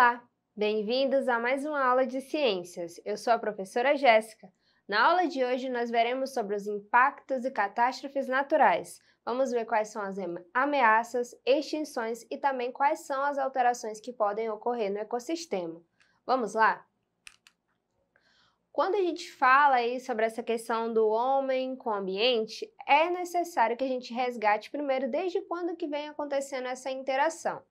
Olá, bem-vindos a mais uma aula de ciências. Eu sou a professora Jéssica. Na aula de hoje nós veremos sobre os impactos e catástrofes naturais. Vamos ver quais são as ameaças, extinções e também quais são as alterações que podem ocorrer no ecossistema. Vamos lá? Quando a gente fala aí sobre essa questão do homem com o ambiente, é necessário que a gente resgate primeiro desde quando que vem acontecendo essa interação.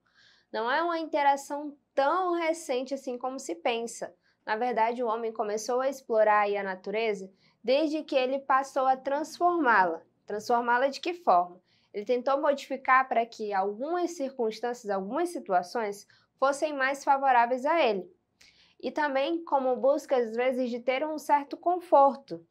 Não é uma interação tão recente assim como se pensa. Na verdade, o homem começou a explorar aí a natureza desde que ele passou a transformá-la. Transformá-la de que forma? Ele tentou modificar para que algumas circunstâncias, algumas situações fossem mais favoráveis a ele. E também como busca, às vezes, de ter um certo conforto,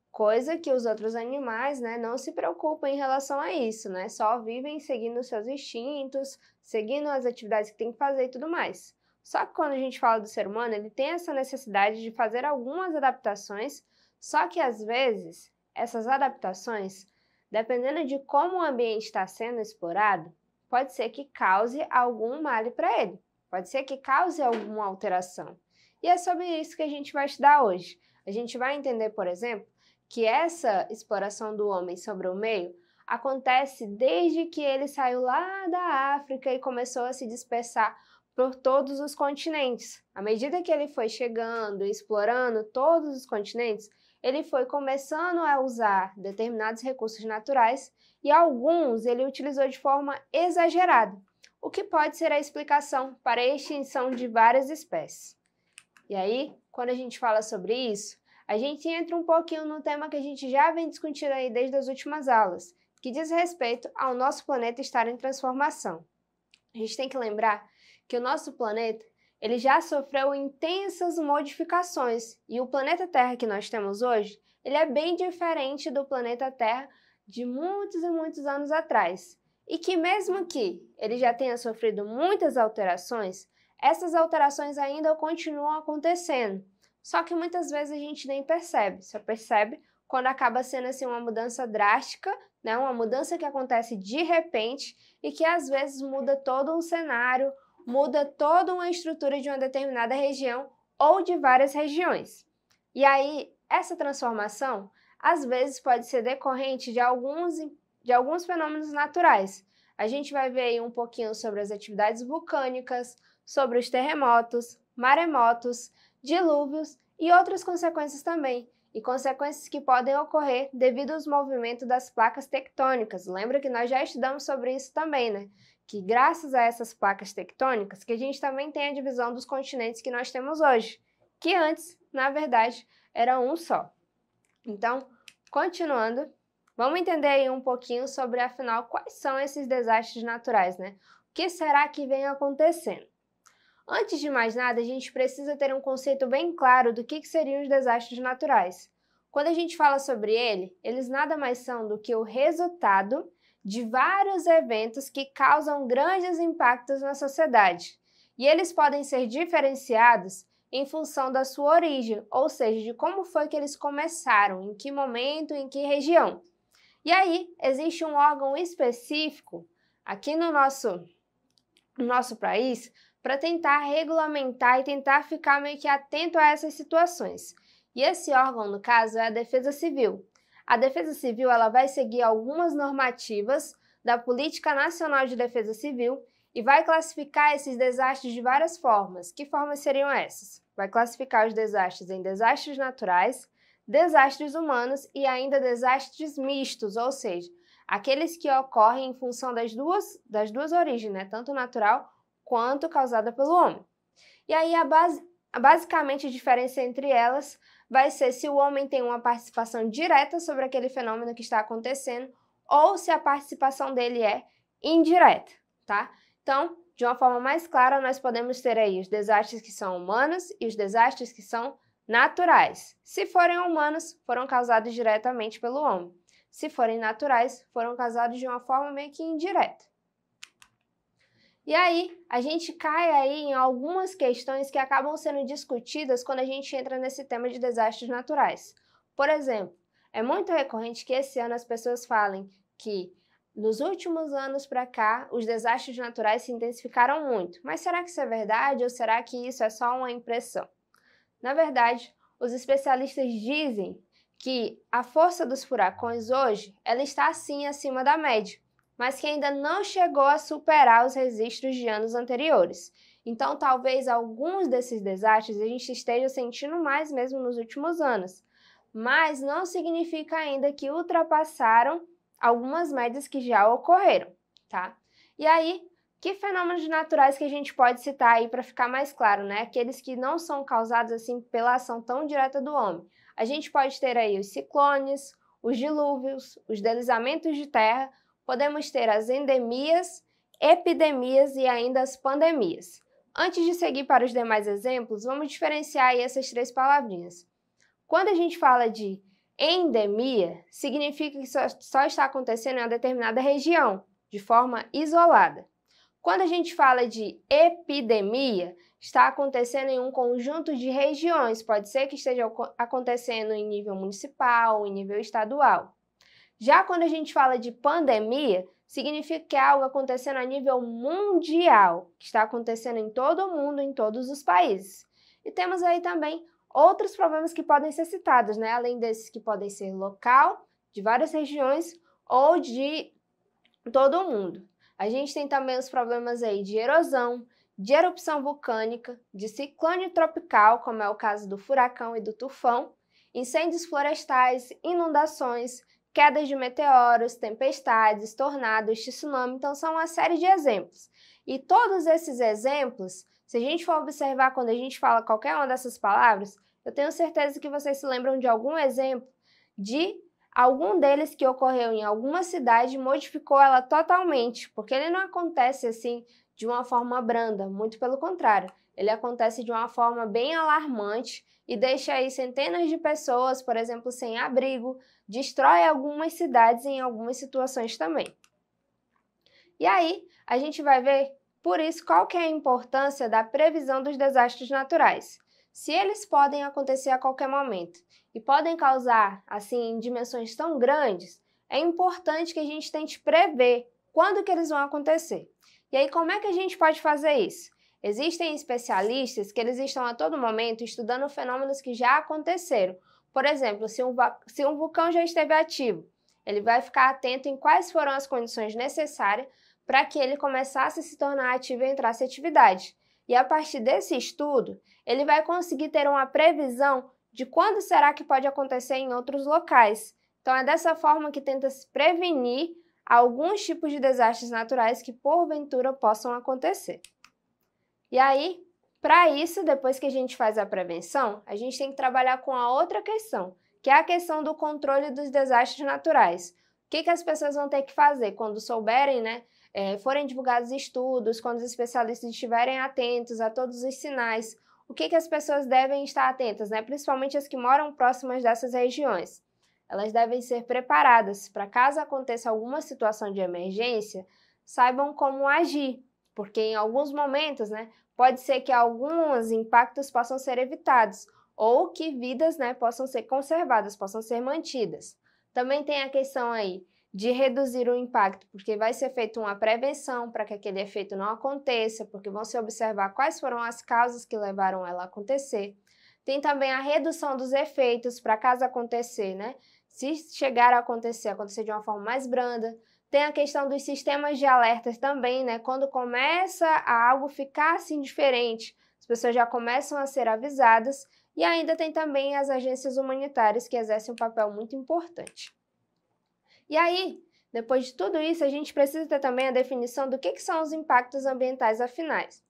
coisa que os outros animais, não se preocupam em relação a isso, Só vivem seguindo seus instintos, seguindo as atividades que tem que fazer e tudo mais. Só que quando a gente fala do ser humano, ele tem essa necessidade de fazer algumas adaptações, só que às vezes essas adaptações, dependendo de como o ambiente está sendo explorado, pode ser que cause algum mal para ele, pode ser que cause alguma alteração. E é sobre isso que a gente vai estudar hoje. A gente vai entender, por exemplo, que essa exploração do homem sobre o meio acontece desde que ele saiu lá da África e começou a se dispersar por todos os continentes. À medida que ele foi chegando e explorando todos os continentes, ele foi começando a usar determinados recursos naturais e alguns ele utilizou de forma exagerada, o que pode ser a explicação para a extinção de várias espécies. E aí, quando a gente fala sobre isso, a gente entra um pouquinho no tema que a gente já vem discutindo aí desde as últimas aulas, que diz respeito ao nosso planeta estar em transformação. A gente tem que lembrar que o nosso planeta ele já sofreu intensas modificações e o planeta Terra que nós temos hoje, ele é bem diferente do planeta Terra de muitos e muitos anos atrás. E que mesmo que ele já tenha sofrido muitas alterações, essas alterações ainda continuam acontecendo. Só que muitas vezes a gente nem percebe, só percebe quando acaba sendo assim uma mudança drástica, uma mudança que acontece de repente e que às vezes muda todo um cenário, muda toda uma estrutura de uma determinada região ou de várias regiões. E aí, essa transformação, às vezes pode ser decorrente de alguns fenômenos naturais. A gente vai ver aí um pouquinho sobre as atividades vulcânicas, sobre os terremotos, maremotos, dilúvios e outras consequências também, e consequências que podem ocorrer devido aos movimentos das placas tectônicas. Lembra que nós já estudamos sobre isso também, Que graças a essas placas tectônicas que a gente também tem a divisão dos continentes que nós temos hoje, que antes, na verdade, era um só. Então, continuando, vamos entender aí um pouquinho sobre, afinal, quais são esses desastres naturais, O que será que vem acontecendo? Antes de mais nada, a gente precisa ter um conceito bem claro do que seriam os desastres naturais. Quando a gente fala sobre eles nada mais são do que o resultado de vários eventos que causam grandes impactos na sociedade. E eles podem ser diferenciados em função da sua origem, ou seja, de como foi que eles começaram, em que momento, em que região. E aí, existe um órgão específico aqui no nosso país para tentar regulamentar e tentar ficar meio que atento a essas situações. E esse órgão, no caso, é a Defesa Civil. A Defesa Civil ela vai seguir algumas normativas da Política Nacional de Defesa Civil e vai classificar esses desastres de várias formas. Que formas seriam essas? Vai classificar os desastres em desastres naturais, desastres humanos e ainda desastres mistos, ou seja, aqueles que ocorrem em função das duas origens, tanto natural quanto causada pelo homem. E aí, basicamente, a diferença entre elas vai ser se o homem tem uma participação direta sobre aquele fenômeno que está acontecendo ou se a participação dele é indireta, tá? Então, de uma forma mais clara, nós podemos ter aí os desastres que são humanos e os desastres que são naturais. Se forem humanos, foram causados diretamente pelo homem. Se forem naturais, foram causados de uma forma meio que indireta. E aí, a gente cai aí em algumas questões que acabam sendo discutidas quando a gente entra nesse tema de desastres naturais. Por exemplo, é muito recorrente que esse ano as pessoas falem que Nos últimos anos para cá, os desastres naturais se intensificaram muito. Mas será que isso é verdade ou será que isso é só uma impressão? Na verdade, os especialistas dizem que a força dos furacões hoje ela está sim acima da média, mas que ainda não chegou a superar os registros de anos anteriores. Então, talvez alguns desses desastres a gente esteja sentindo mais mesmo nos últimos anos, mas não significa ainda que ultrapassaram algumas médias que já ocorreram, tá? E aí, que fenômenos naturais que a gente pode citar aí para ficar mais claro, né? Aqueles que não são causados assim pela ação tão direta do homem. A gente pode ter aí os ciclones, os dilúvios, os deslizamentos de terra, podemos ter as endemias, epidemias e ainda as pandemias. Antes de seguir para os demais exemplos, vamos diferenciar aí essas três palavrinhas. Quando a gente fala de endemia, significa que só está acontecendo em uma determinada região, de forma isolada. Quando a gente fala de epidemia, está acontecendo em um conjunto de regiões, pode ser que esteja acontecendo em nível municipal, em nível estadual. Já quando a gente fala de pandemia, significa que é algo acontecendo a nível mundial, que está acontecendo em todo o mundo, em todos os países. E temos aí também outros problemas que podem ser citados, né? Além desses que podem ser local, de várias regiões ou de todo o mundo. A gente tem também os problemas aí de erosão, de erupção vulcânica, de ciclone tropical, como é o caso do furacão e do tufão, incêndios florestais, inundações, quedas de meteoros, tempestades, tornados, tsunami, então são uma série de exemplos. E todos esses exemplos, se a gente for observar quando a gente fala qualquer uma dessas palavras, eu tenho certeza que vocês se lembram de algum exemplo de algum deles que ocorreu em alguma cidade e modificou ela totalmente, porque ele não acontece assim de uma forma branda, muito pelo contrário, ele acontece de uma forma bem alarmante e deixa aí centenas de pessoas, por exemplo, sem abrigo, destrói algumas cidades em algumas situações também. E aí, a gente vai ver, por isso, qual que é a importância da previsão dos desastres naturais. Se eles podem acontecer a qualquer momento e podem causar, assim, em dimensões tão grandes, é importante que a gente tente prever quando que eles vão acontecer. E aí, como é que a gente pode fazer isso? Existem especialistas que eles estão a todo momento estudando fenômenos que já aconteceram. Por exemplo, se um vulcão já esteve ativo, ele vai ficar atento em quais foram as condições necessárias para que ele começasse a se tornar ativo e entrasse em atividade. E a partir desse estudo, ele vai conseguir ter uma previsão de quando será que pode acontecer em outros locais. Então é dessa forma que tenta se prevenir alguns tipos de desastres naturais que porventura possam acontecer. E aí, para isso, depois que a gente faz a prevenção, a gente tem que trabalhar com a outra questão, que é a questão do controle dos desastres naturais. O que as pessoas vão ter que fazer quando souberem, né? Forem divulgados estudos, quando os especialistas estiverem atentos a todos os sinais, o que as pessoas devem estar atentas, né? Principalmente as que moram próximas dessas regiões. Elas devem ser preparadas para, caso aconteça alguma situação de emergência, saibam como agir, porque em alguns momentos, né, pode ser que alguns impactos possam ser evitados ou que vidas, né, possam ser conservadas, possam ser mantidas. Também tem a questão aí de reduzir o impacto, porque vai ser feita uma prevenção para que aquele efeito não aconteça, porque vão se observar quais foram as causas que levaram ela a acontecer. Tem também a redução dos efeitos para caso acontecer, né? Se chegar a acontecer de uma forma mais branda. Tem a questão dos sistemas de alertas também, né? Quando começa a algo ficar assim diferente, as pessoas já começam a ser avisadas. E ainda tem também as agências humanitárias que exercem um papel muito importante. E aí, depois de tudo isso, a gente precisa ter também a definição do que são os impactos ambientais afinais.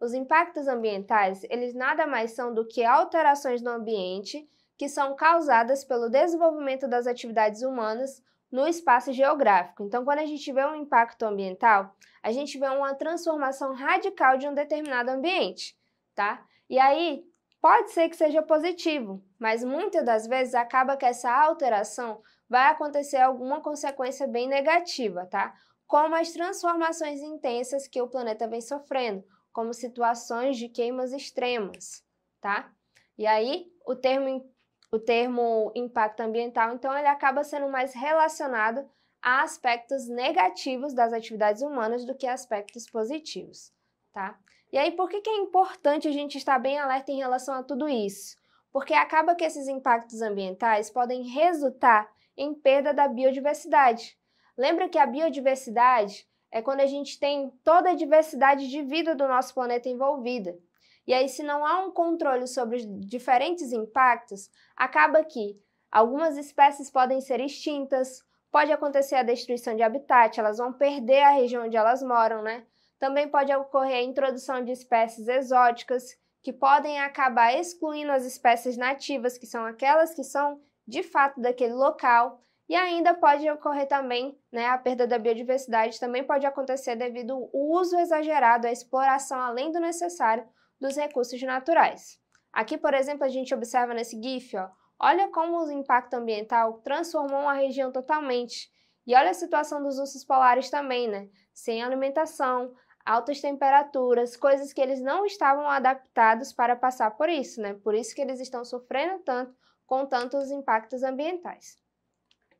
Os impactos ambientais, eles nada mais são do que alterações no ambiente que são causadas pelo desenvolvimento das atividades humanas no espaço geográfico. Então, quando a gente vê um impacto ambiental, a gente vê uma transformação radical de um determinado ambiente, tá? E aí, pode ser que seja positivo, mas muitas das vezes acaba que essa alteração vai acontecer alguma consequência bem negativa, tá? Como as transformações intensas que o planeta vem sofrendo, como situações de queimas extremas, tá? E aí, o termo impacto ambiental, então, ele acaba sendo mais relacionado a aspectos negativos das atividades humanas do que aspectos positivos, tá? E aí, por que é importante a gente estar bem alerta em relação a tudo isso? Porque acaba que esses impactos ambientais podem resultar em perda da biodiversidade. Lembra que a biodiversidade é quando a gente tem toda a diversidade de vida do nosso planeta envolvida. E aí, se não há um controle sobre os diferentes impactos, acaba que algumas espécies podem ser extintas, pode acontecer a destruição de habitat, elas vão perder a região onde elas moram, né? Também pode ocorrer a introdução de espécies exóticas, que podem acabar excluindo as espécies nativas, que são aquelas que são de fato daquele local. E ainda pode ocorrer também, né, a perda da biodiversidade, também pode acontecer devido ao uso exagerado, à exploração além do necessário dos recursos naturais. Aqui, por exemplo, a gente observa nesse GIF, ó, olha como o impacto ambiental transformou uma região totalmente. E olha a situação dos ursos polares também, né? Sem alimentação, altas temperaturas, coisas que eles não estavam adaptados para passar por isso, né? Por isso que eles estão sofrendo tanto com tantos impactos ambientais.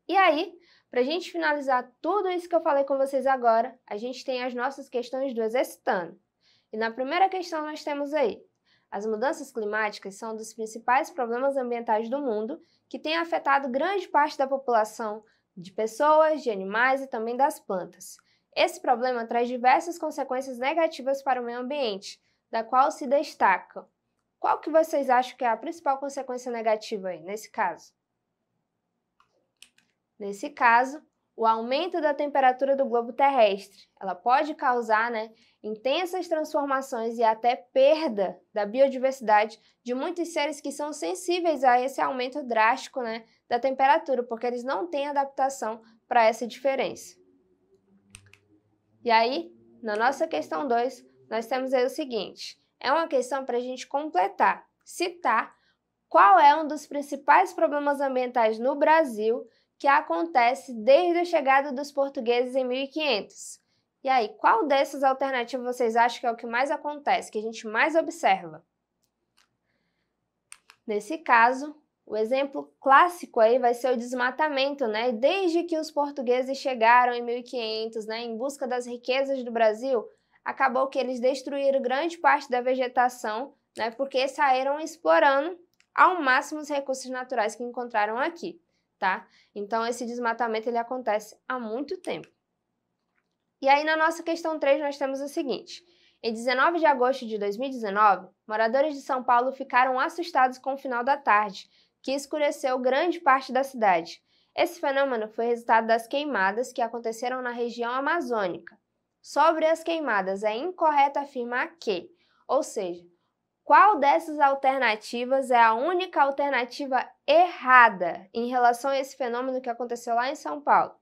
E aí, para a gente finalizar tudo isso que eu falei com vocês agora, a gente tem as nossas questões do Exercitando. E na primeira questão nós temos aí: as mudanças climáticas são um dos principais problemas ambientais do mundo que tem afetado grande parte da população de pessoas, de animais e também das plantas. Esse problema traz diversas consequências negativas para o meio ambiente, da qual se destaca. Qual que vocês acham que é a principal consequência negativa aí, nesse caso? Nesse caso, o aumento da temperatura do globo terrestre. Ela pode causar, né, intensas transformações e até perda da biodiversidade de muitos seres que são sensíveis a esse aumento drástico, né, da temperatura, porque eles não têm adaptação para essa diferença. E aí, na nossa questão 2, nós temos aí o seguinte: é uma questão para a gente completar, citar qual é um dos principais problemas ambientais no Brasil que acontece desde a chegada dos portugueses em 1500. E aí, qual dessas alternativas vocês acham que é o que mais acontece, que a gente mais observa? Nesse caso, o exemplo clássico aí vai ser o desmatamento, né? Desde que os portugueses chegaram em 1500, né, em busca das riquezas do Brasil, acabou que eles destruíram grande parte da vegetação, né, porque saíram explorando ao máximo os recursos naturais que encontraram aqui, tá? Então, esse desmatamento ele acontece há muito tempo. E aí, na nossa questão 3, nós temos o seguinte: em 19 de agosto de 2019, moradores de São Paulo ficaram assustados com o final da tarde, que escureceu grande parte da cidade. Esse fenômeno foi resultado das queimadas que aconteceram na região amazônica. Sobre as queimadas, é incorreto afirmar que, ou seja, qual dessas alternativas é a única alternativa errada em relação a esse fenômeno que aconteceu lá em São Paulo?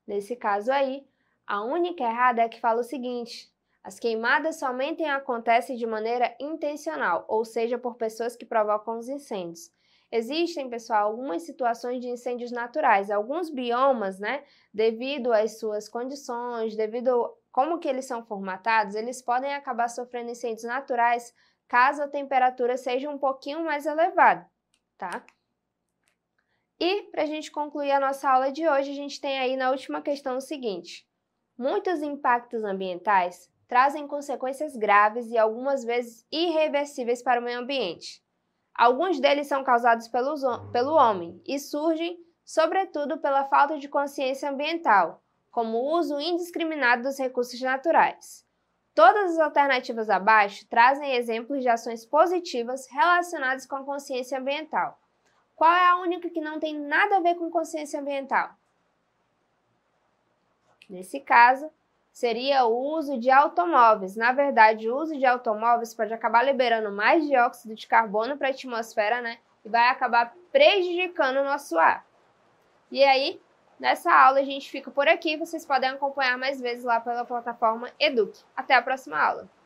Nesse caso aí, a única errada é a que fala o seguinte: as queimadas somente acontecem de maneira intencional, ou seja, por pessoas que provocam os incêndios. Existem, pessoal, algumas situações de incêndios naturais, alguns biomas, né, devido às suas condições, devido como que eles são formatados, eles podem acabar sofrendo incêndios naturais caso a temperatura seja um pouquinho mais elevada, tá? E, para a gente concluir a nossa aula de hoje, a gente tem aí na última questão o seguinte: muitos impactos ambientais trazem consequências graves e algumas vezes irreversíveis para o meio ambiente. Alguns deles são causados pelo homem e surgem, sobretudo, pela falta de consciência ambiental, como o uso indiscriminado dos recursos naturais. Todas as alternativas abaixo trazem exemplos de ações positivas relacionadas com a consciência ambiental. Qual é a única que não tem nada a ver com consciência ambiental? Nesse caso, seria o uso de automóveis. Na verdade, o uso de automóveis pode acabar liberando mais dióxido de carbono para a atmosfera, né? E vai acabar prejudicando o nosso ar. E aí, nessa aula a gente fica por aqui. Vocês podem acompanhar mais vezes lá pela plataforma Eduque. Até a próxima aula!